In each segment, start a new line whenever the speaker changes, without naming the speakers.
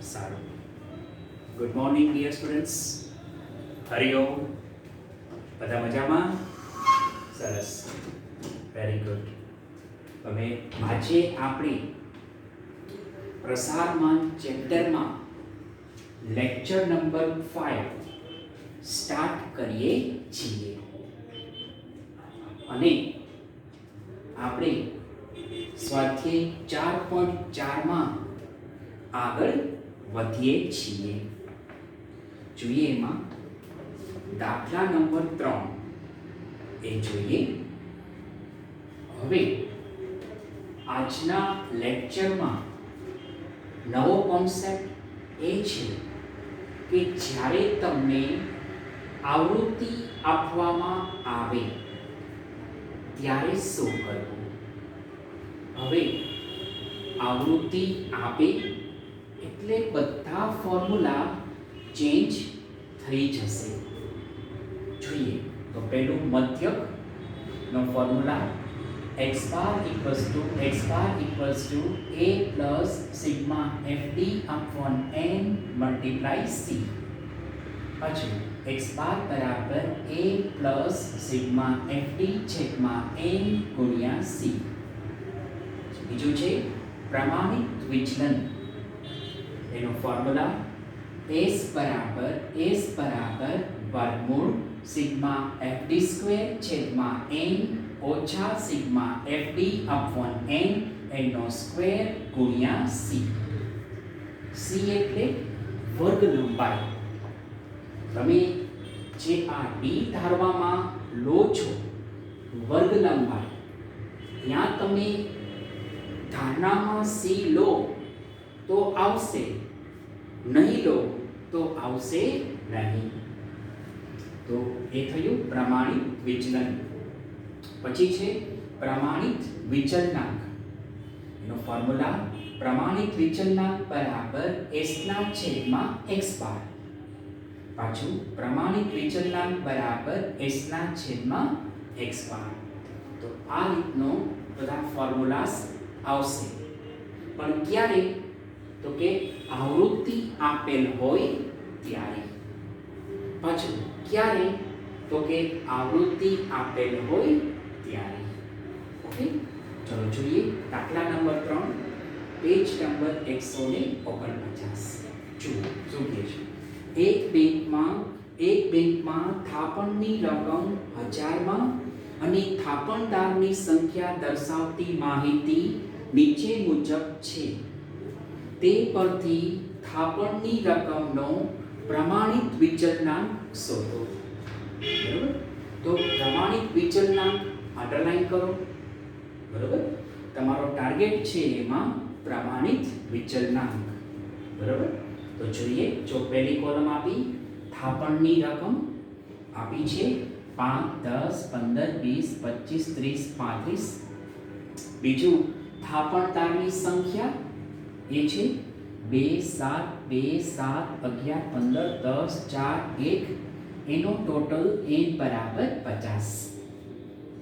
સારું. Good morning dear students. Hariom. બધા મજામાં? સરસ. Very good. હવે આજે આપણે પ્રસારમાન ચેપ્ટરમાં લેક્ચર નંબર 5 સ્ટાર્ટ કરીએ છીએ અને આપણે સ્વાધ્યાય 4.4માં આગળ વધીએ છીએ. જોઈએ એમાં દાખલા નંબર 3 એ જોઈએ. હવે આજના લેક્ચરમાં નવો કોન્સેપ્ટ એ છે કે જ્યારે તમને આવૃત્તિ આપવામાં આવે ત્યારે શું કરવું. હવે આવૃત્તિ આપે એટલે બધા ફોર્મ્યુલા ચેન્જ થઈ જશે. જોઈએ તો પહેલું મધ્યકનો formula x bar equals to a plus sigma fd upon n multiply c. પછી x bar બરાબર a plus sigma fd છેદમાં n ગુણ્યા c. બીજું છે પ્રમાણિત વિચલન. એનો ફોર્મ્યુલા s બરાબર વર્ગમૂળ સિગ્મા fd સ્ક્વેર છેદમાં n ઓછા સિગ્મા fd અપોન n એનો સ્ક્વેર ગુણ્યા c. c એટલે વર્ગ લંબાઈ. તમે જે આ d ધારવામાં લો છો વર્ગ લંબાઈ, ત્યાં તમે ધારણામાં c લો તો આવશે, નહીં લો તો આવશે નહીં. તો એ થયું પ્રમાણિત વિચલન. પછી છે પ્રમાણિત વિચલનાંક. એનો ફોર્મ્યુલા પ્રમાણિત વિચલનાંક બરાબર s ના છેદમાં x બાર. પાછું પ્રમાણિત વિચલનાંક બરાબર s ના છેદમાં x બાર. તો આ રીતનો બધા ફોર્મ્યુલાસ આવશે. પણ ક્યારે? તો કે આવૃત્તિ આપેલ હોય ત્યારે. પાછું ક્યારે? તો કે આવૃત્તિ આપેલ હોય ત્યારે. ઓકે, ચલો જોઈએ દાખલા નંબર 3 પેજ નંબર 149. જુઓ શું કહે છે. એક બેંકમાં થાપણની રકમ 1000માં અને થાપણદારની સંખ્યા દર્શાવતી માહિતી નીચે મુજબ છે. તે પરથી થાપણની રકમનો પ્રમાણિત વિચલનાંક શોધો. બરાબર? તો પ્રમાણિત વિચલનાંક અંડરલાઈન કરો. બરાબર? તમારો ટાર્ગેટ છે એમાં પ્રમાણિત વિચલનાંક. બરાબર? તો જોઈએ. જો પહેલી કોલમ આપી થાપણની રકમ આપી છે 5, 10, 15, 20, 25, 30, 35. બીજું થાપણદારની સંખ્યા એ છે 2, 7, 2, 7, 11, 15, 10, 4, 1. એનો ટોટલ n બરાબર 50.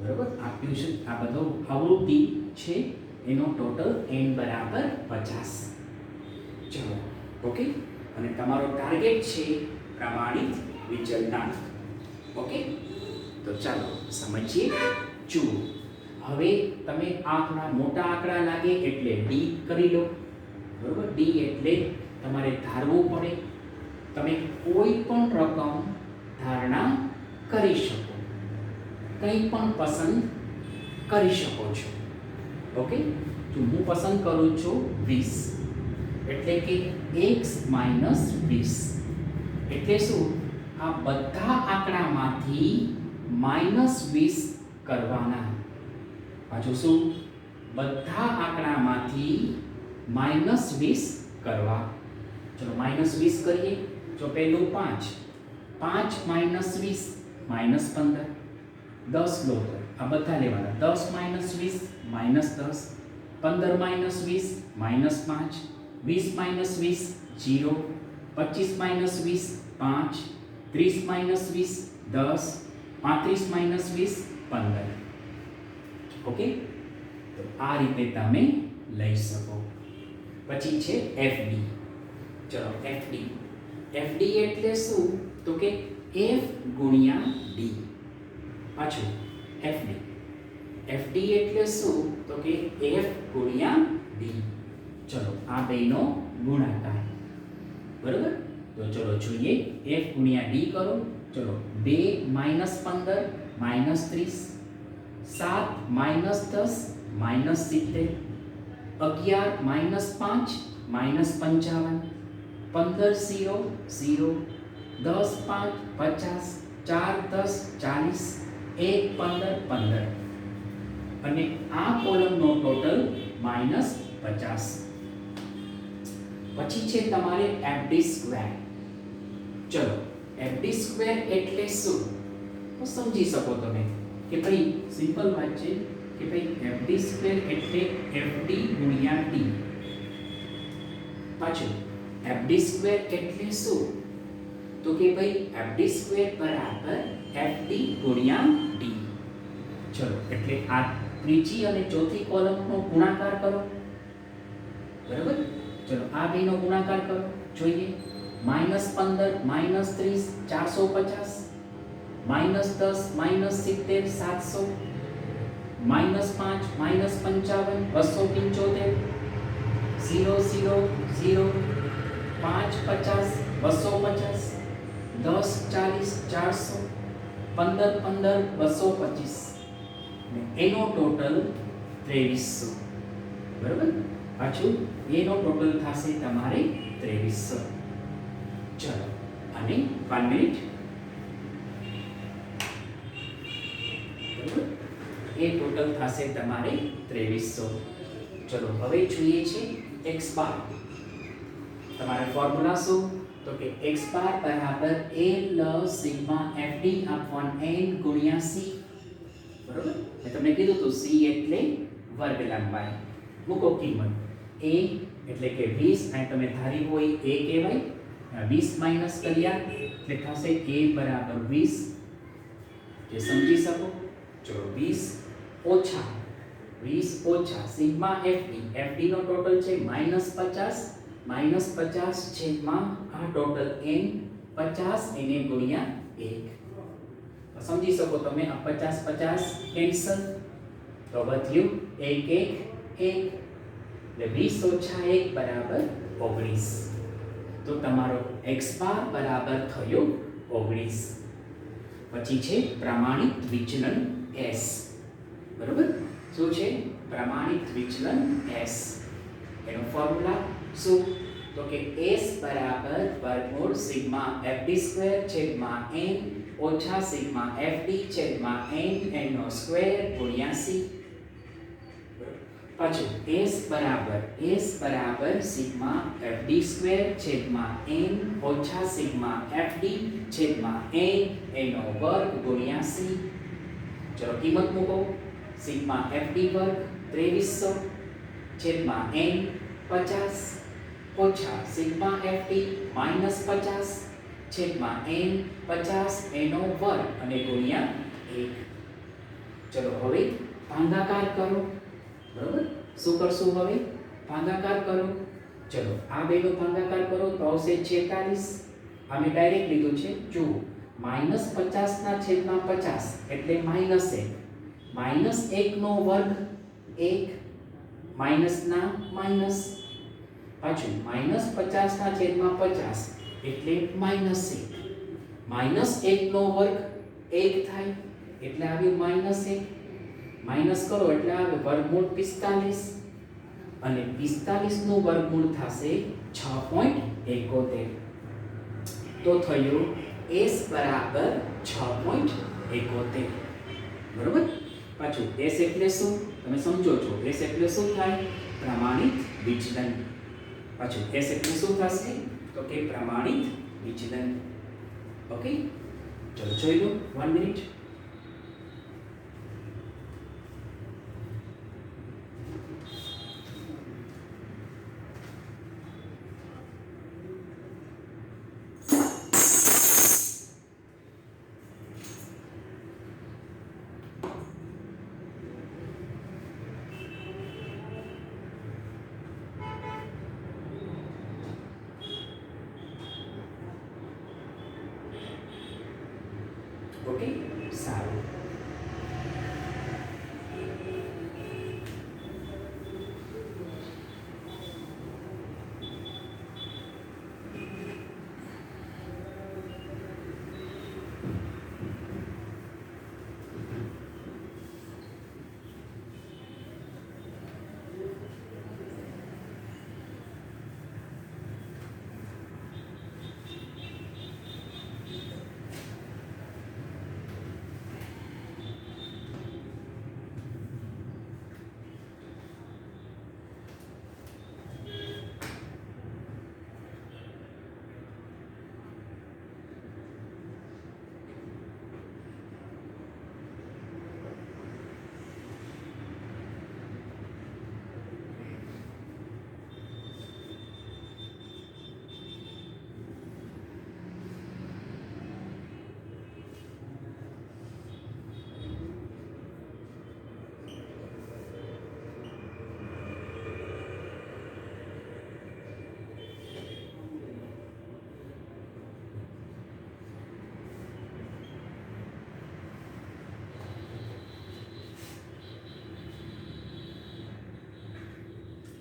બરાબર? આપ્યું છે આ બધો આવૃત્તિ છે. એનો ટોટલ n બરાબર 50. ચલો ઓકે. અને તમારો ટાર્ગેટ છે પ્રમાણિત વિચલનાંક. ઓકે, તો ચાલો સમજીએ. જુઓ હવે તમે આંકડા મોટા આંકડા લાગે એટલે d કરી લો. બરોબર? d એટલે તમારે ધારવું પડે. તમે કોઈ પણ રકમ ધારણા કરી શકો, કંઈ પણ પસંદ કરી શકો છો. ઓકે, જો હું પસંદ કરું છું 20, એટલે કે x - 20. એટલે શું? આ બધા આંકડામાંથી -20 કરવાના. પાછું શું? બધા આંકડામાંથી -20 કરવા. ચલો -20 કરીએ. જો પહેલું 5 - 20 -15. 10 લો તો આ બધા લેવાના. 10 - 20 -10. 15 - 20 -5. 20 - 20 0. 25 - 20 5. 30 - 20 10. 35 - 20 15. ઓકે, તો આ રીતે તમે લઈ શકો. પછી છે FD. ચલો એફડી. એફડી એટલે શું? તો કે એફ ગુણ્યા ડી. પાછું એફડી. એફડી એટલે શું? તો કે એફ ગુણ્યા ડી. ચલો આ બેનો ગુણાકાર. બરાબર? તો ચલો જોઈએ એફ ગુણ્યા ડી કરો. ચલો 2 - 15 -30, 7 - 10 -70, 11 - 5 -55, 15 0 0, 10 5 50, 4 10 40, 1 15 15. અને આ કોલમનો ટોટલ -50. પછી છે તમારે એફડી સ્ક્વેર. ચલો એફડી સ્ક્વેર એટલે શું? તો સમજી શકો તમે કે ભાઈ સિમ્પલ વાત છે કે ભાઈ એફડી સ્ક્વેર એટલે એફડી ગુણ્યા ડી. પાછું એફડી સ્ક્વેર એટલે શું? તો કે ભાઈ એફડી સ્ક્વેર બરાબર એફડી ગુણ્યા ડી. ચલો એટલે આ ત્રીજી અને ચોથી કોલમનો ગુણાકાર કરો. બરાબર? ચલો આ બેનો ગુણાકાર કરો. જોઈએ -15 -30 450, -10 -70 700, -5 -55 275, 0 0 0, 5 50 250, 10 40 400, 15 15 225. એનો ટોટલ 2300. બરાબર? પાછું એનો ટોટલ થશે તમારે 2300. ચલો અને 1 મિનિટ. બરાબર? એ ટોટલ થશે તમારે 2300. ચલો હવે જોઈએ છે x બાર. તમારે ફોર્મ્યુલા શું? તો કે x બાર બરાબર a + sigma fd upon n ગુણ્યા c. બરાબર? મેં તમને કીધું તો c એટલે વર્ગ લંબાઈ. મૂકો કિંમત. a એટલે કે 20 અને તમે ધારી હોય a કહેવાય. 20 માઈનસ કર્યા એટલે થશે a બરાબર 20. જે સમજી શકો. ચલો 20 ઓછા સિગ્મા fd. fd નો ટોટલ છે -50 -50 છેદમાં આ ટોટલ n 50 એને ગુણ્યા 1. સમજી શકો તમે આ 50 50 કેન્સલ તો વધ્યું 1 1 1 એટલે 20 - 1 બરાબર 19. તો તમારો x બાર બરાબર થયો 19. પછી છે પ્રમાણિત વિચલન s. બરાબર? શું છે પ્રમાણિત વિચલન s? એનો ફોર્મ્યુલા શું? તો કે s બરાબર વર્ગમૂળ સિગ્મા fd સ્ક્વેર છેદમાં n ઓછા સિગ્મા fd છેદમાં n નો સ્ક્વેર ગુણ્યા c. પાછું s બરાબર સિગ્મા fd સ્ક્વેર છેદમાં n ઓછા સિગ્મા fd છેદમાં n નો વર્ગ ગુણ્યા c. ચલો કિંમત મૂકો. સિગ્મા fd વર્ગ 2300 છેદમાં n 50 ઓછા સિગ્મા fd -50 છેદમાં n 50 નો વર્ગ અને ગુણ્યા 1. ચલો હવે ભાગાકાર કરો. બરાબર? શું કરશું હવે? ભાગાકાર કરો. ચલો આ બેનો ભાગાકાર કરો તો આવશે 46. અમે ડાયરેક્ટ લીધું છે. જુઓ -50 ના છેદમાં 50 એટલે -1. -1 નો વર્ગ 1 માઈનસ ના માઈનસ. પાછું -50 ના છેદમાં 50 એટલે -1. -1 નો વર્ગ 1 થાય એટલે આવ્યું -1. માઈનસ કરો એટલે આવે વર્ગમૂળ 45 અને 45 નું વર્ગમૂળ થશે 6.71. તો થયું s બરાબર 6.71. બરોબર? પાછું s એટલે શું તમે સમજો છો? s એટલે શું થાય? પ્રમાણિત વિચલન. પાછું s એટલે શું થશે? તો કે પ્રમાણિત વિચલન. ઓકે, ચલો જોઈ લો 1 મિનિટ. ઓકે, સારું.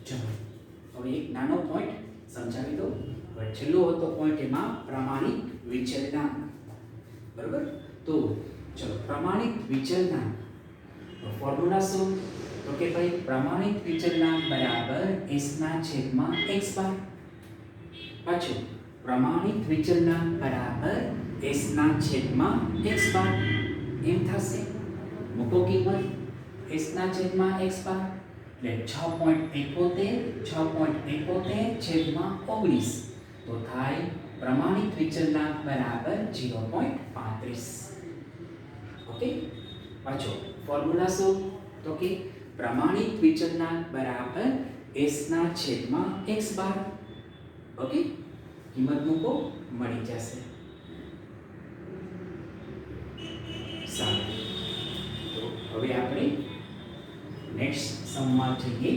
ચલો, હવે એક નાનો પોઈન્ટ સમજાવી દો. હવે છેલ્લો હતો પોઈન્ટ એમાં પ્રમાણિત વિચલનાંક. બરાબર? તો ચલો, પ્રમાણિત વિચલનાંક ફોર્મ્યુલા શું? તો કે ભાઈ પ્રમાણિત વિચલનાંક બરાબર s ના છેદમાં x બાર. પાછું પ્રમાણિત વિચલનાંક બરાબર s ના છેદમાં x બાર. એમ થશે. મૂકો કિંમત s ના છેદમાં x બાર એટલે 6.71 છેદમાં 19 તો થાય પ્રમાણિત વિચલનાંક બરાબર 0.35. ઓકે, પાછો ફોર્મ્યુલા શું? તો કે પ્રમાણિત વિચલનાંક બરાબર s ના છેદમાં x બાર. ઓકે, કિંમત મૂકો, મળી જશે. સારું, તો હવે આપણે નેક્સ્ટ સમમાં જઈએ.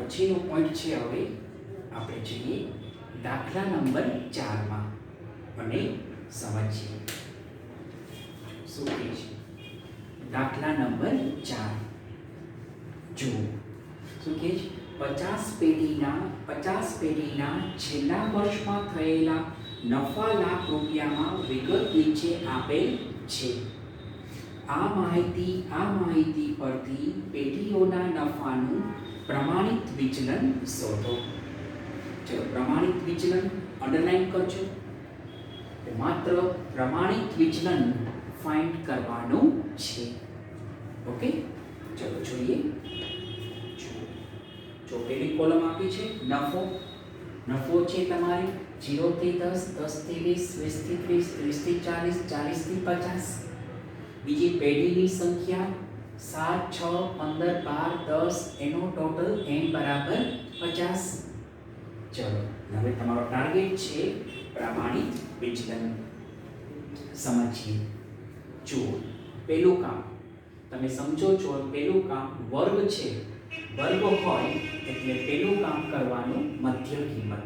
પછીનો પોઈન્ટ છે હવે આપણે જઈએ દાખલા નંબર 4 માં અને સમજીએ શું કહે છે દાખલા નંબર 4 જો શું કહે છે 50 પેઢીના છેલ્લા વર્ષમાં થયેલા નફા લાખ રૂપિયામાં વિગત નીચે આપેલ છે. આ માહિતી પરથી પેઢીઓના નફાનું પ્રમાણિત વિચલન શોધો. ચલો પ્રમાણિત વિચલન અંડરલાઈન કરજો. માત્ર પ્રમાણિત વિચલન ફાઇન્ડ કરવાનું છે. ઓકે, ચલો જોઈએ. જો પેલી કોલમ આપી છે નફો છે તમારે 0 થી 10, 10 થી 20, 20 થી 30, 30 થી 40, 40 થી 50. બીજી પેઢીની સંખ્યા 7, 6, 15, 12, 10 એનો ટોટલ n બરાબર 50. ચલો હવે તમારો ટાર્ગેટ છે પ્રમાણિત વિચલન. સમજીએ. જુઓ પહેલું કામ તમે સમજો છો. પહેલું કામ વર્ગ છે. વર્ગ હોય એટલે પહેલું કામ કરવાનું મધ્ય કિંમત.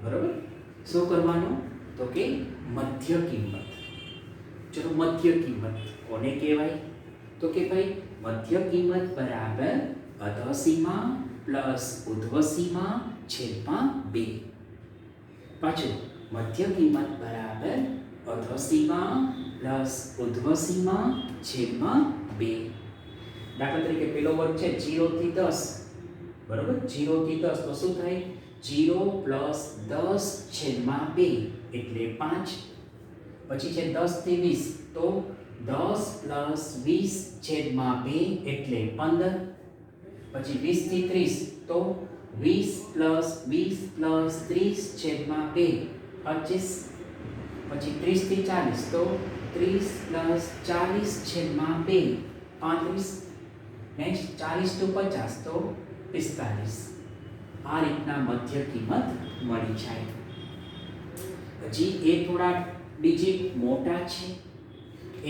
બરોબર? શું કરવાનું? તો કે મધ્ય કિંમત. ચલો મધ્ય કિંમત કોને કહેવાય? તો કે ભાઈ મધ્ય કિંમત બરાબર અધઃસીમા પ્લસ ઉર્ધ્વસીમા છેદમાં 2. પાછું મધ્ય કિંમત બરાબર અધઃસીમા પ્લસ ઉર્ધ્વસીમા છેદમાં 2. દાખલા તરીકે પેલો વર્ગ છે 0 થી 10. બરોબર? 0 થી 10 તો શું થાય? 0 પ્લસ 10 છેદમાં 2 એટલે 5. પછી છે 10 થી 20 તો 10 પ્લસ 20 છેદમાં 2 એટલે 15. પછી 20 થી 30 તો 20 પ્લસ 20 પ્લસ 30 છેદમાં 2 25. પછી 30 થી 40 તો 30 પ્લસ 40 છેદમાં 2 35. નેક્સ્ટ 40 to 50 તો 45. આ રીતના મધ્ય કિંમત મળી જાય. હજી એ થોડા ડિજિટ મોટા છે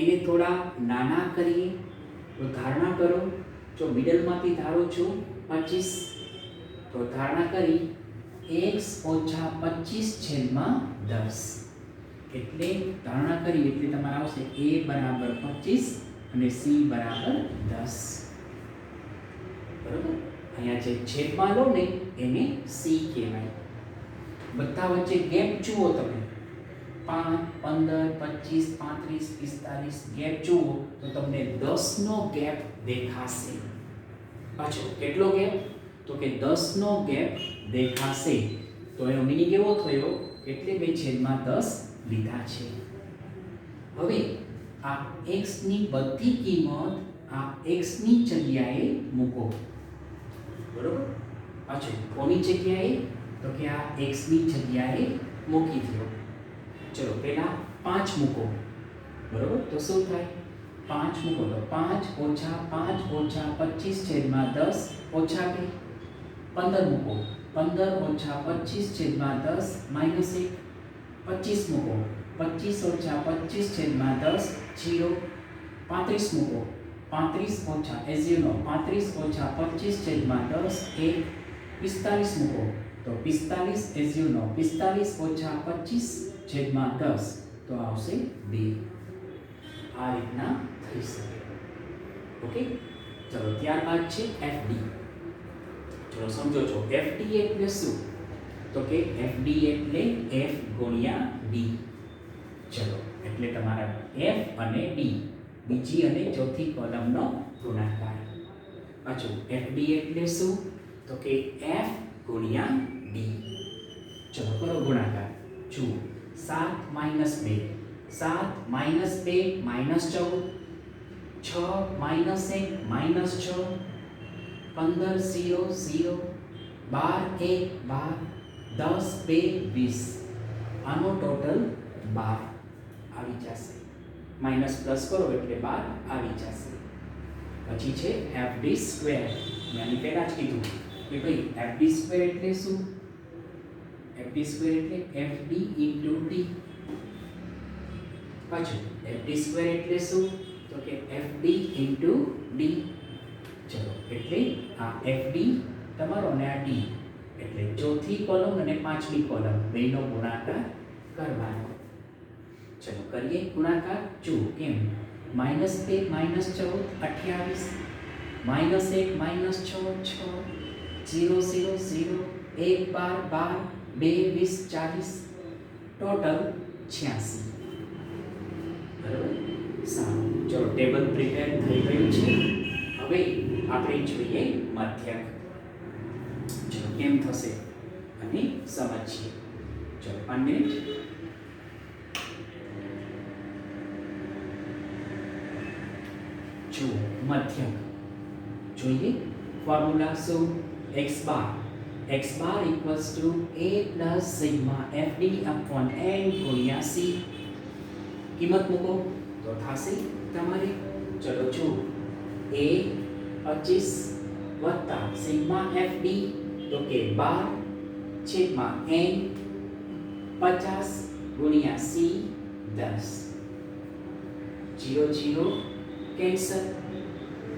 એને થોડા નાના કરીએ તો ધારણા કરો. જો મિડલમાંથી ધારો છો 25 તો ધારણા કરી x ઓછા 25 છેદમાં 10 એટલે ધારણા કરી એટલે તમારે આવશે a બરાબર 25 અને c બરાબર 10. બરોબર? અહીંયા જે છેદમાં લો ને એને c કહેવાય. બધા વચ્ચે ગેપ જુઓ તમે 5, 15, 25, 35, 45 ગેપ જુઓ તો તમને 10 નો ગેપ દેખાશે. પાછો કેટલો ગેપ? તો કે 10 નો ગેપ દેખાશે. તો એનો મીનિંગ એવો થયો એટલે બે છેદમાં 10 લીધા છે. હવે આ x ની બધી કિંમત આ x ની જગ્યાએ મૂકો. બરોબર? પાછું કોની જગ્યાએ? તો કે આ x ની જગ્યાએ મૂકી દો. ચલો પહેલા 5 મૂકો. બરોબર? તો શું થાય? 5 મૂકો તો 5 ઓછા 5 ઓછા 25 છેદમાં 10 ઓછા 2. 15 મૂકો. 15 ઓછા 25 છેદમાં 10 માઇનસ 1. 25 મૂકો. 25 ઓછા 25 છેદમાં 10 0. 35 મૂકો. 35 ઓછા એઝ યુ નો 35 ઓછા 25 છેદમાં 10 1. 45 મૂકો તો 45 એઝ યુ નો 45 ઓછા 25 છેદમાં 10 તો આવશે 2. આ રીતના થઈ શકે. ઓકે, ચલો ત્યારબાદ છે FD. ચલો સમજો છો FD એટલે શું? તો કે FD એટલે F ગુણ્યા D. ચલો એટલે તમારા F અને D બીજી અને ચોથી કોલમનો ગુણાકાર. પાછું FD એટલે શું? તો કે F ગુણ્યા D. ચલો કરો ગુણાકાર. જુઓ 7 minus 2 7 minus 2 minus 14 6 minus 1 minus 6 15 0 0 12 1 12 10 2 20 આનો ટોટલ 12 આવી જશે. માઇનસ પ્લસ કરો એટલે 12 આવી જશે. પછી છે FD સ્ક્વેર. મેં આની પહેલા જ કીધું કે ભાઈ FD સ્ક્વેર એટલે શું? FD સ્ક્વેર એટલે FD into D. પાછું FD સ્ક્વેર એટલે શું? તો કે FD into D. ચલો એટલે આ FD તમારો અને આ ડી, એટલે ચોથી કોલમ અને પાંચમી કોલમ બેનો ગુણાકાર કરવાનો. ચલો કરીએ ગુણાકાર. જુઓ કેમ, -2 -14 28, -1 -6 6, 0 0 0, 1 12 12, 2 20 40, ટોટલ 86. બરાબર. સારું, ચલો ટેબલ પ્રિપેર થઈ ગયું છે. હવે આપણે જોઈએ મધ્યક. ચલો કેમ થશે અને સમજીએ. ચલો 1 મિનિટ. જો મધ્યક જોઈએ. ફોર્મ્યુલા શું? x bar equals to a plus sigma fd upon n ગુણ્યા c. કિંમત મૂકો તો થશે તમારે. ચલો જો a 25 વત્તા સિગ્મા fd તો કે 12 છેદમાં n 50 ગુણ્યા c 10. 0 0 કેન્સલ.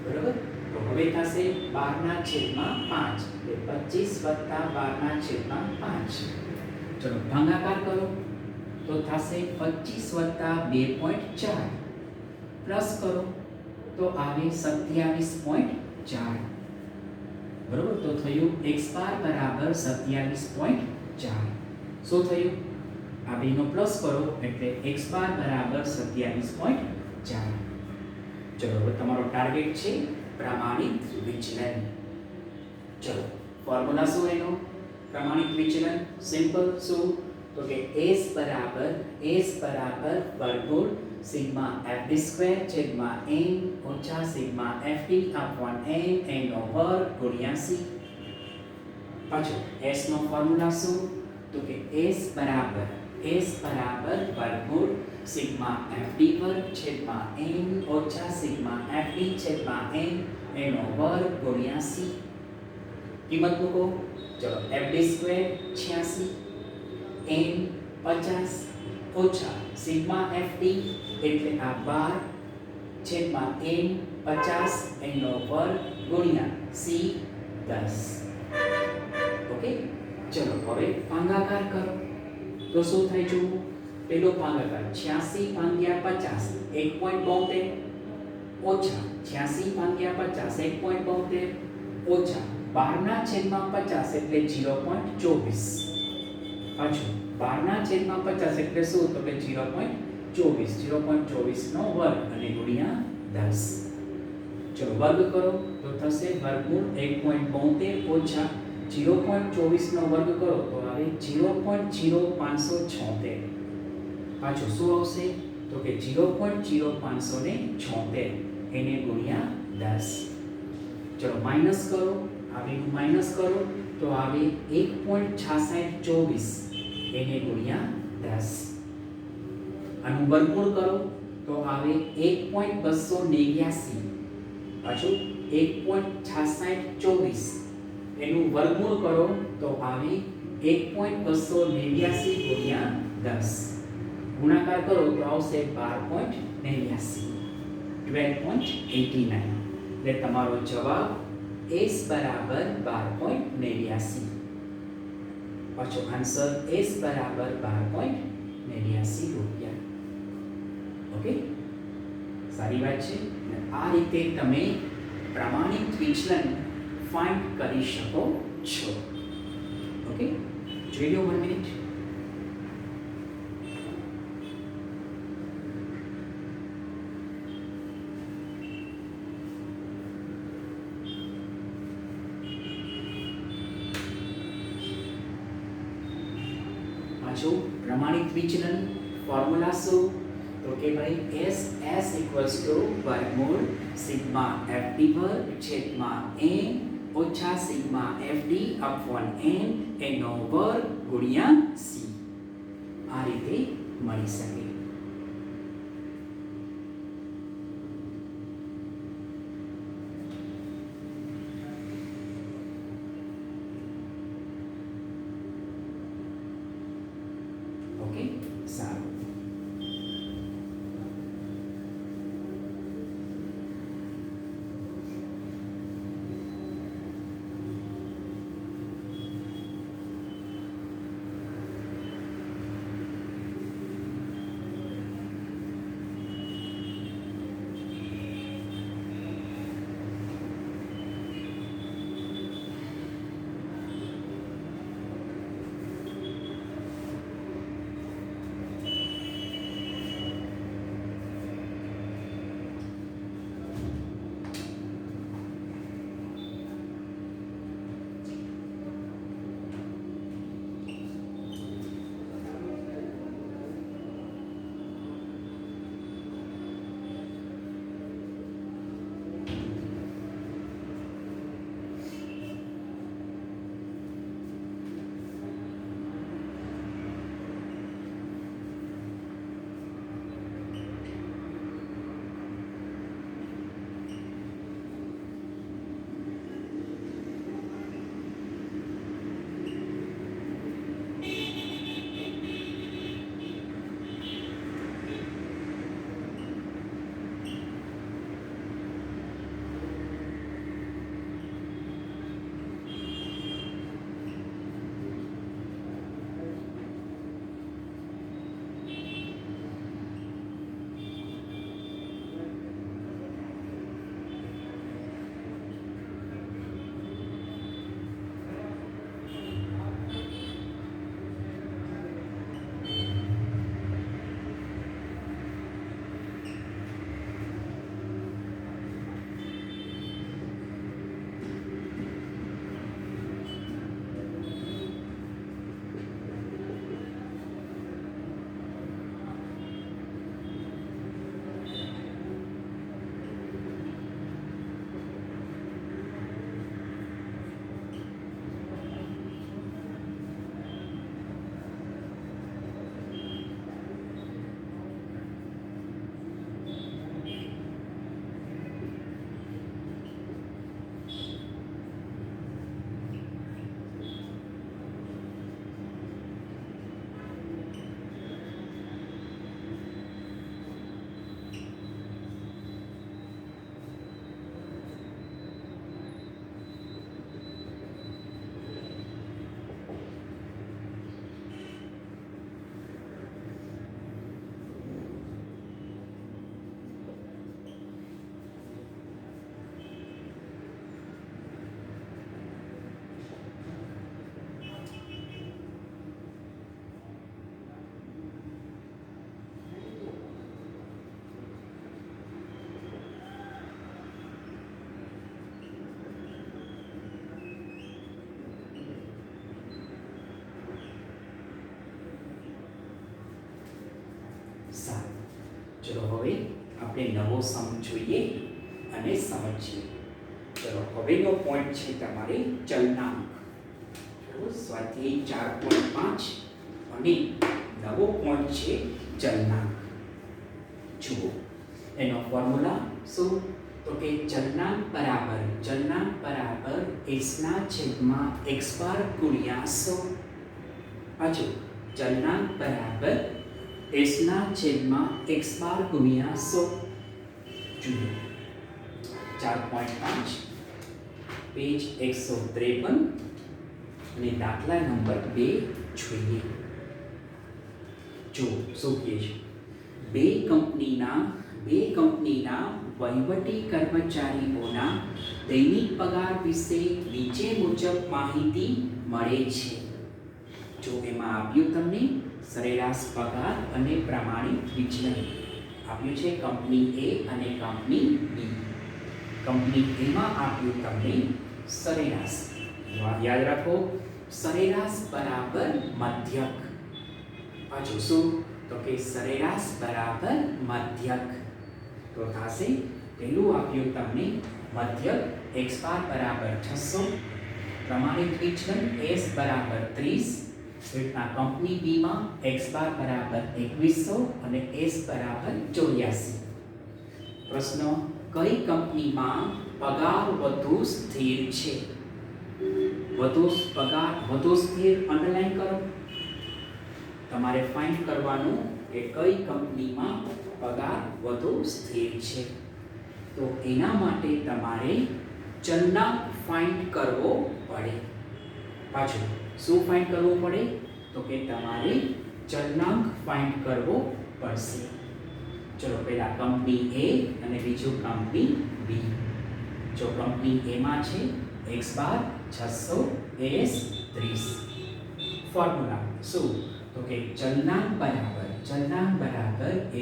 બરાબર. તો હવે થશે 12/5 એટલે 25 12/5. ચલો ભાગાકાર કરો તો થશે 25 2.4 પ્લસ કરો તો આવે 27.4. બરાબર. તો થયું x બાર બરાબર 27.4. શું થયું? આ બેનો પ્લસ કરો એટલે x બાર બરાબર 27.4. ચલો હવે તમારો ટાર્ગેટ છે પ્રમાણિત વિચલન. ચલો ફોર્મ્યુલા શું એનો? પ્રમાણિત વિચલન સિમ્પલ શું? તો કે s બરાબર વર્ગમૂળ સિગ્મા fd² છેદમાં n ઓછા સિગ્મા fd અપોન n એનો વર્ગ ગુણ્યા c. પાછો s નો ફોર્મ્યુલા શું? તો કે s બરાબર વર્ગમૂળ સિગ્મા fd વર્ગ છેદમાં n ઓછા સિગ્મા fd છેદમાં n એનો વર્ગ ગુણ્યા c. કિંમત મૂકો. ચલો fd² 86, n 50 ઓછા સિગ્મા fd એટલે આ 12 છેદમાં n 50 એનો વર્ગ ગુણ્યા c 10. ઓકે. ચલો હવે ભાગાકાર કરો તો શું થાય? જુઓ પેલો ભાગાકાર 86 ભાગ્યા 50 1.72 ઓછા 86 ભાગ્યા 50 1.72 ઓછા 12/50 એટલે 0.24. પાછું 12/50 એટલે શું? તો કે 0.24 નો વર્ગ અને ગુણ્યા 10. ચલો વર્ગ કરો તો થશે વર્ગમૂળ 1.72 ઓછા 0.24 નો વર્ગ કરો તો આવે 0.0576. પાછું શું આવશે? તો કે 0.0576 એને ગુણ્યા 10. ચલો માઈનસ કરો. આવેનું માઈનસ કરો તો આવે 1.6624 એને ગુણ્યા 10. આનું વર્ગમૂળ કરો તો આવે 1.289. પાછું 1.6624 એનું વર્ગમૂળ કરો તો આવે 1.289 ગુણ્યા 10. ગુણાકાર કરો તો આવશે 12.89 12.89. એટલે તમારો જવાબ s બરાબર 12.89. પાછો આન્સર s બરાબર 12.89 રૂપિયા. ઓકે, સારી વાત છે. આ રીતે તમે પ્રમાણિત વિચલન ફાઇન્ડ કરી શકો છો. ઓકે, જોઈ લો 1 મિનિટ. પ્રમાણિત વિચલન ફોર્મ્યુલા શું? તો કે ભાઈ s વર્ગમૂળ સિગ્મા fd વર્ગ છેદમાં n ઓછા સિગ્મા fd અપોન n એનો વર્ગ ગુણ્યા c. આ રીતે મળી શકે. ઓકે, સારું. ચલો હવે આપણે નવો સમ જોઈએ અને સમજીએ. ચલો હવેનો પોઈન્ટ છે તમારે ચલનાંક. સ્વાધ્યાય 4.5 અને નવો પોઈન્ટ છે ચલનાંક. જુઓ એનો ફોર્મ્યુલા શું? તો કે ચલનાંક બરાબર s ના છેદમાં x બાર ગુણ્યા 100. પાછું ચલનાંક બરાબર s ના છેદમાં x બાર ગુણ્યા 100. જુઓ 4.5 પેજ 153 અને દાખલા નંબર 2 જોઈએ. જો શું કહે છે? બે કંપનીના વહીવટી કર્મચારીઓના દૈનિક પગાર વિશે નીચે મુજબ માહિતી મળે છે. જો એમાં આપ્યું તમને સરેરાશ પગાર અને પ્રમાણિત વિચલન આપ્યું છે કંપની એ અને કંપની બી. કંપની એમાં આપ્યું તમને સરેરાશ. યાદ રાખો સરેરાશ બરાબર મધ્યક. પાછું શું? તો કે સરેરાશ બરાબર મધ્યક. તો થશે પહેલું આપ્યું તમને મધ્યક x બાર બરાબર 600, પ્રમાણિત વિચલન s બરાબર 30. રીતના કંપની બી માં x બાર બરાબર 2100 અને s બરાબર 84. પ્રશ્ન: કઈ કંપનીમાં પગાર વધુ સ્થિર છે? વધુ સ્થિર અંડરલાઈન કરો. તમારે ફાઇન્ડ કરવાનું કે કઈ કંપનીમાં પગાર વધુ સ્થિર છે. તો એના માટે તમારે ચલનાંક ફાઇન્ડ કરવો પડે. પાછું શું ફાઇન્ડ કરવું પડે? તો કે તમારે ચલનાંક ફાઇન્ડ કરવો પડશે. ચલો પહેલા કંપની એ અને બીજું કંપની બી. જો કંપની એ માં છે x બાર 600 s 30. ફોર્મ્યુલા શું? તો કે ચલનાંક બરાબર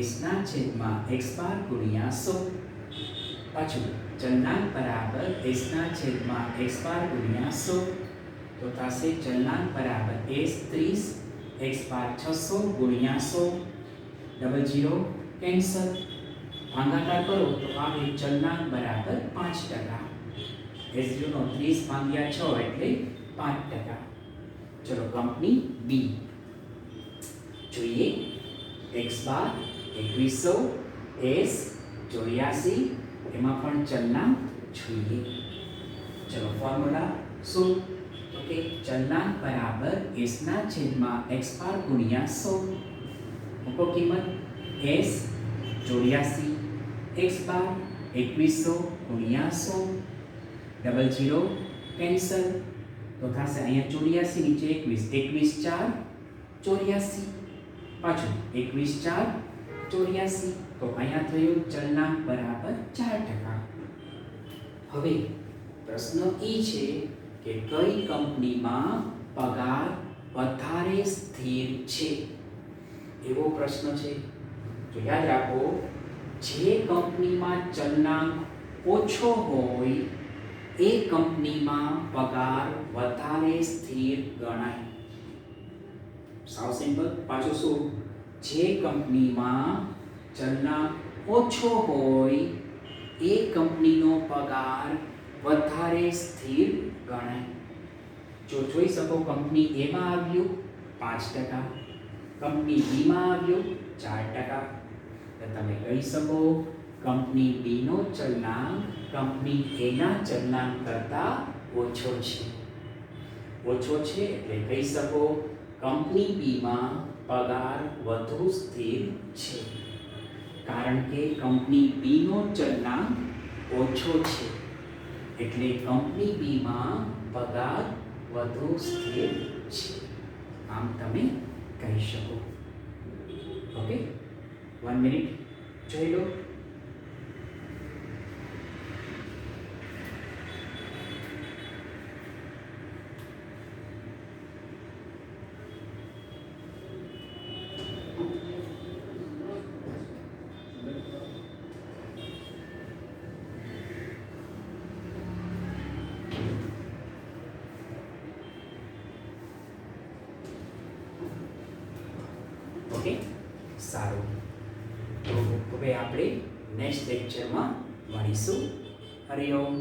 s ના છેદમાં x બાર ગુણ્યા 100. પાછું ચલનાંક બરાબર s ના છેદમાં x બાર ગુણ્યા 100. તો થશે ચલનાંક બરાબર s 30 x બાર 600 ગુણ્યા 100. Double 0 cancel. ભાગાકાર કરો તો આવે ચલનાંક બરાબર 5%. s0 નો 30 ભાગ્યા 6 એટલે 5%. ચલો કંપની બી જોઈએ. x બાર 2100 s 84 એમાં પણ ચલનાંક જોઈએ. ચલો ફોર્મ્યુલા શું? તો કે ચલનાંક બરાબર s ના છેદમાં x બાર ગુણ્યા 100. મૂકો કિંમત s 84 x બાર 2100 ગુણ્યા 100. Double 0 cancel. તો થશે અહીંયા 84 નીચે 21 21 4 84. પાછું 21 4 84. તો અહીંયા થયું ચલનાંક બરાબર 4%. હવે પ્રશ્ન એ છે કે કઈ કંપનીમાં પગાર વધારે સ્થિર છે? એવો પ્રશ્ન છે. તો યાદ રાખો જે કંપનીમાં ચલનાંક ઓછો હોય એ કંપનીમાં પગાર વધારે સ્થિર ગણાય. સાવ સિમ્પલ. પાછું શું? જે કંપનીમાં ચલનાંક ઓછો હોય એ કંપનીનો પગાર વધારે સ્થિર ગણાય. જો જોઈ શકો કંપની એ માં આવ્યું 5%, કંપની બી માં આવ્યું 4%. તો તમે કહી શકો કંપની બી નો ચલનાંક કંપની એ ના ચલનાંક કરતા ઓછો છે. ઓછો છે એટલે કહી શકો કંપની બી માં પગાર વધુ સ્થિર છે. કારણ કે કંપની બી નો ચલનાંક ઓછો છે એટલે કંપની બી માં પગાર વધુ સ્થિર છે. આમ તમે કહી શકો. ઓકે, 1 મિનિટ જોઈ લો. ઓકે, સારું. તો હવે આપણે નેક્સ્ટ લેક્ચરમાં મળીશું. હરિઓમ.